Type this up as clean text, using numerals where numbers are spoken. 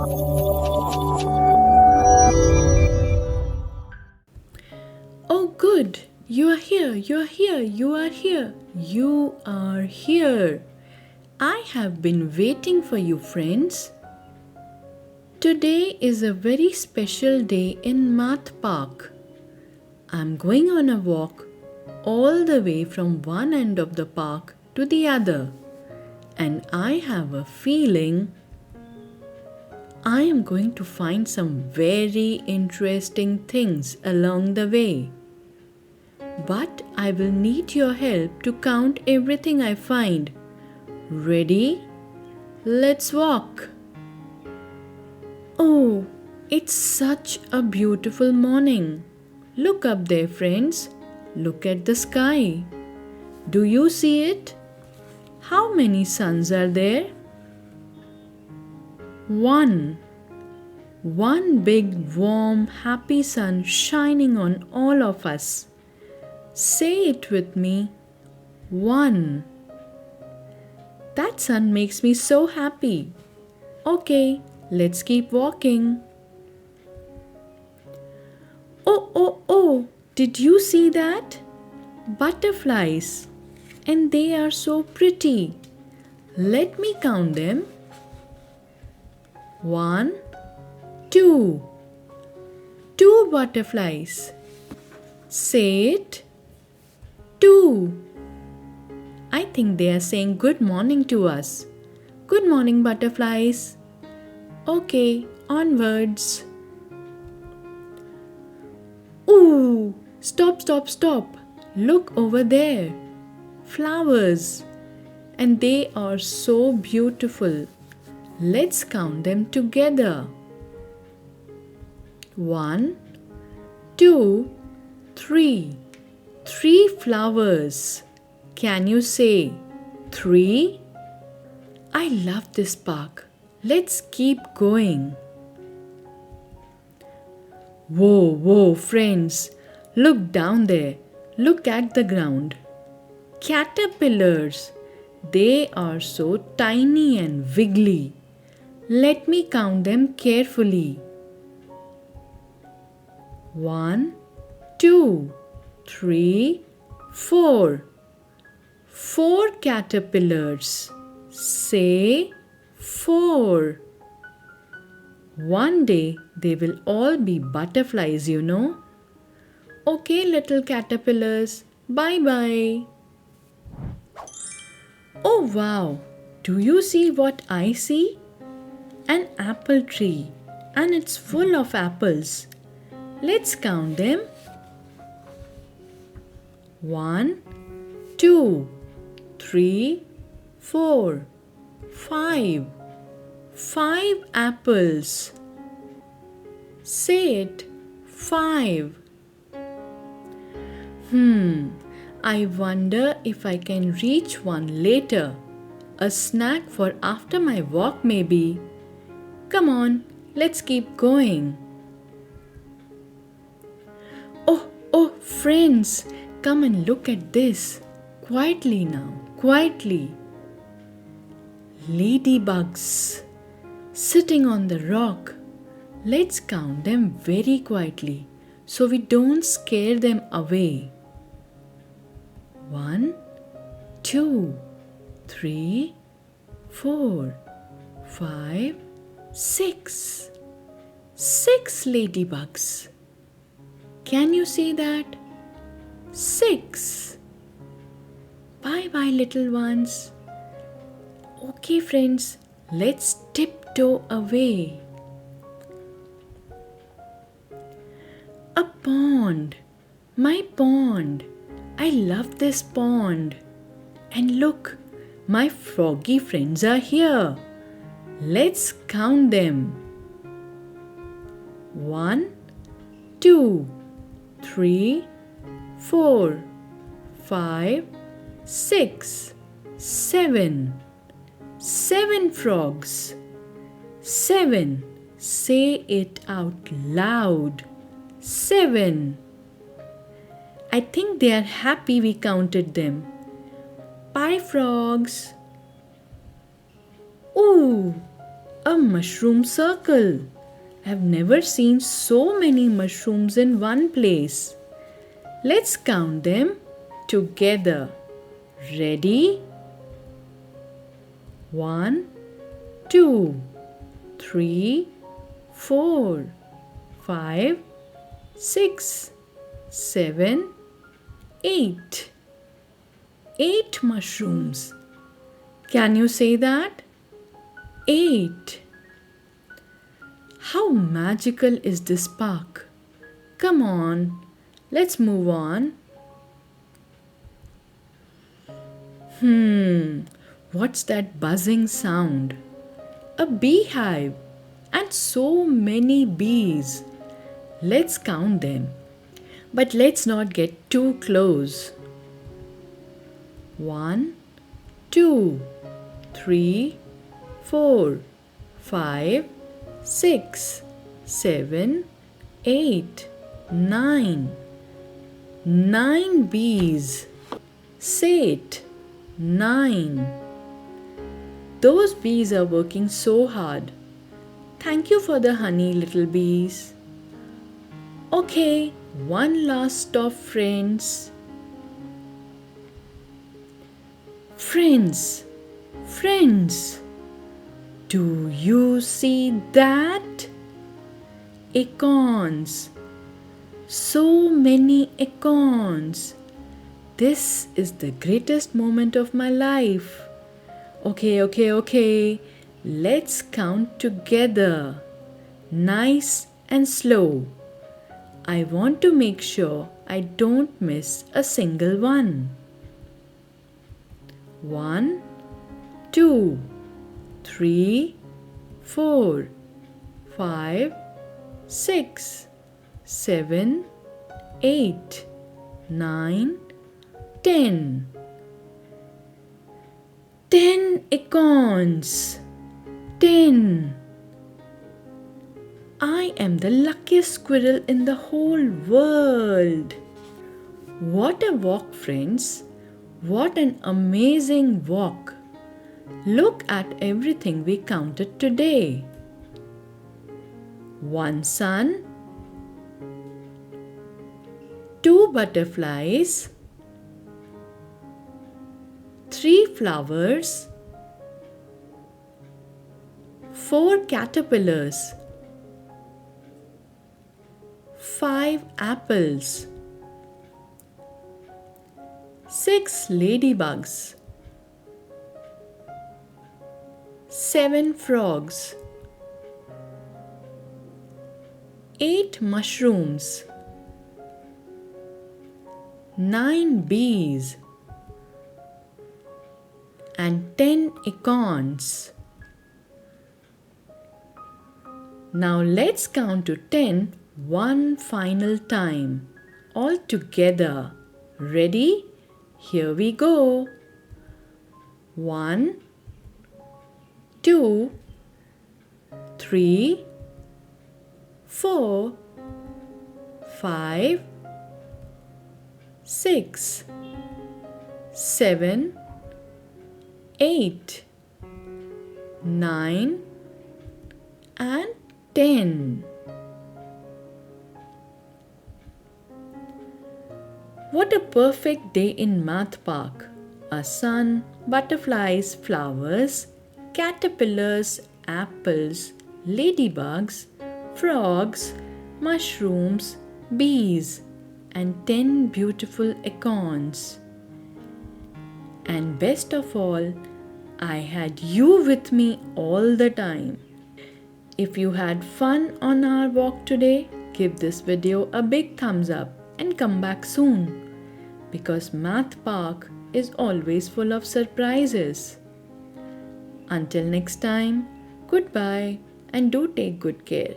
Oh, good. You are here. You are here. You are here. You are here. I have been waiting for you, friends. Today is a very special day in Math Park. I'm going on a walk all the way from one end of the park to the other, and I have a feeling I am going to find some very interesting things along the way. But I will need your help to count everything I find. Ready? Let's walk. Oh, it's such a beautiful morning. Look up there, friends. Look at the sky. Do you see it? How many suns are there? One. One big, warm, happy sun shining on all of us. Say it with me. One. That sun makes me so happy. Okay, let's keep walking. Oh, did you see that? Butterflies. And they are so pretty. Let me count them. 1, 2. 2 butterflies. Say it. 2. I think they are saying good morning to us. Good morning, butterflies. Okay, onwards. Ooh, stop. Look over there. Flowers. And they are so beautiful. Let's count them together. 1, 2, 3. 3 flowers. Can you say 3? I love this park. Let's keep going. Whoa, friends. Look down there. Look at the ground. Caterpillars. They are so tiny and wiggly. Let me count them carefully. 1, 2, 3, 4. 4 caterpillars. Say 4. One day they will all be butterflies, you know. Okay, little caterpillars. Bye-bye. Oh wow! Do you see what I see? An apple tree, and it's full of apples. Let's count them. 1, 2, 3, 4, 5. 5 apples. Say it. 5. I wonder if I can reach one later. A snack for after my walk maybe. Come on, let's keep going. Oh, friends, come and look at this. Quietly now, quietly. Ladybugs sitting on the rock. Let's count them very quietly so we don't scare them away. 1, 2, 3, 4, 5, 6. 6 ladybugs. Can you see that? 6. Bye-bye, little ones. Okay, friends, let's tiptoe away. A pond. My pond. I love this pond. And look, my froggy friends are here. Let's count them. 1, 2, 3, 4, 5, 6, 7. 7 frogs. 7. Say it out loud. 7. I think they are happy we counted them. Bye, frogs. Ooh, A mushroom circle. I've never seen so many mushrooms in one place. Let's count them together. Ready? 1, 2, 3, 4, 5, 6, 7, 8. 8 mushrooms. Can you say that? 8. How magical is this park? Come on, let's move on. What's that buzzing sound? A beehive and so many bees. Let's count them. But let's not get too close. 1, 2, 3, 4, 5, 6, 7, 8, 9. 9 bees. Say it. 9. Those bees are working so hard. Thank you for the honey, little bees. Okay, one last stop, friends. Friends, do you see that? Acorns. So many acorns. This is the greatest moment of my life. Okay. Let's count together. Nice and slow. I want to make sure I don't miss a single one. 1, 2, 3, 4, 5, 6, 7, 8, 9, 10. 10 acorns. 10. I am the luckiest squirrel in the whole world. What a walk, friends. What an amazing walk. Look at everything we counted today. 1 sun, 2 butterflies, 3 flowers, 4 caterpillars, 5 apples, 6 ladybugs, 7 frogs, 8 mushrooms, 9 bees, and 10 acorns. Now let's count to 10 one final time, all together. Ready? Here we go. 1, 2, 3, 4, 5, 6, 7, 8, 9, and 10. What a perfect day in Math Park. A sun, butterflies, flowers, caterpillars, apples, ladybugs, frogs, mushrooms, bees, and 10 beautiful acorns. And best of all, I had you with me all the time. If you had fun on our walk today, give this video a big thumbs up and come back soon, because Math Park is always full of surprises. Until next time, goodbye and do take good care.